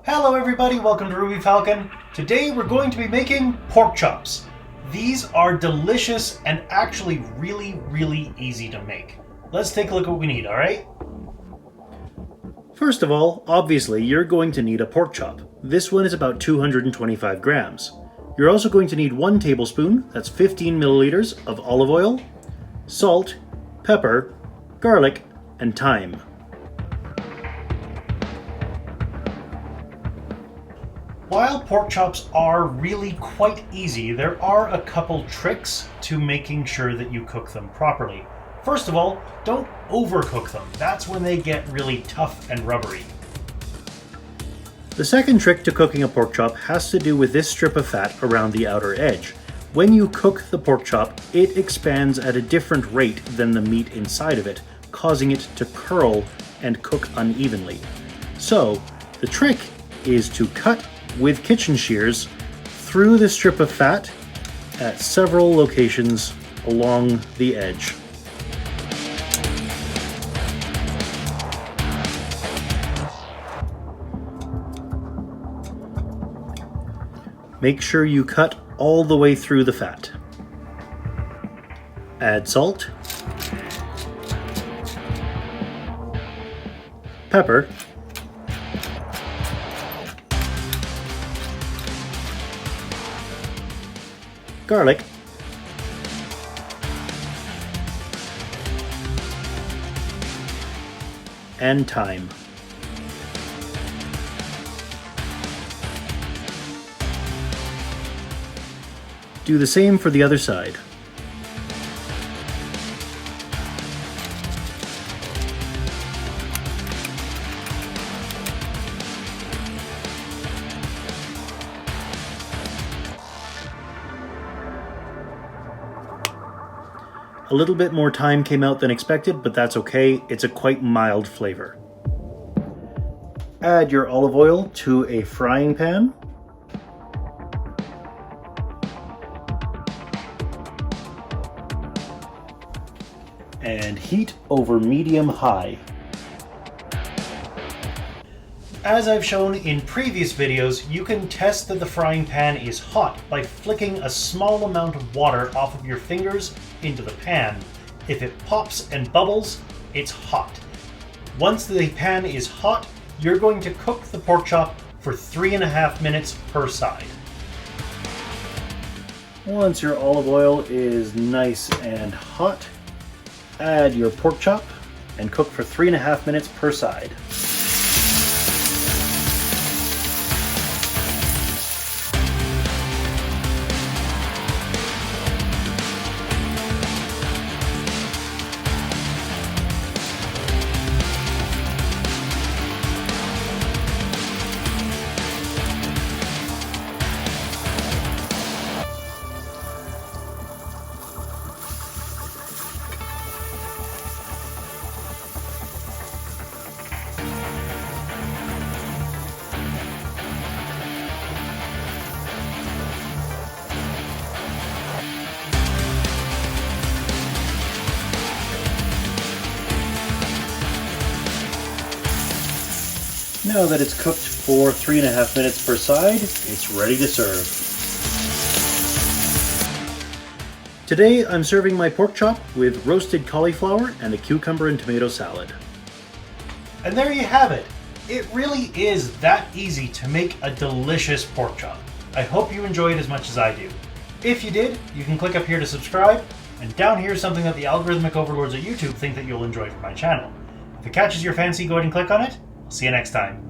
Hello everybody, welcome to Ruby Falcon. Today we're going to be making pork chops. These are delicious and actually really easy to make. Let's take a look at what we need, alright? First of all, obviously you're going to need a pork chop. This one is about 225 grams. You're also going to need 1 tablespoon, that's 15 milliliters, of olive oil, salt, pepper, garlic, and thyme. While pork chops are really quite easy, there are a couple tricks to making sure that you cook them properly. First of all, don't overcook them. That's when they get really tough and rubbery. The second trick to cooking a pork chop has to do with this strip of fat around the outer edge. When you cook the pork chop, it expands at a different rate than the meat inside of it, causing it to curl and cook unevenly. So, the trick is to cut with kitchen shears through the strip of fat at several locations along the edge. Make sure you cut all the way through the fat. Add salt, pepper, garlic, and thyme. Do the same for the other side. A little bit more thyme came out than expected, but that's okay. It's a quite mild flavor. Add your olive oil to a frying pan. And heat over medium-high. As I've shown in previous videos, you can test that the frying pan is hot by flicking a small amount of water off of your fingers into the pan. If it pops and bubbles, it's hot. Once the pan is hot, you're going to cook the pork chop for 3.5 minutes per side. Once your olive oil is nice and hot, add your pork chop and cook for 3.5 minutes per side. Now that it's cooked for 3.5 minutes per side, it's ready to serve. Today I'm serving my pork chop with roasted cauliflower and a cucumber and tomato salad. And there you have it. It really is that easy to make a delicious pork chop. I hope you enjoyed as much as I do. If you did, you can click up here to subscribe, and down here is something that the algorithmic overlords at YouTube think that you'll enjoy from my channel. If it catches your fancy, go ahead and click on it. I'll see you next time.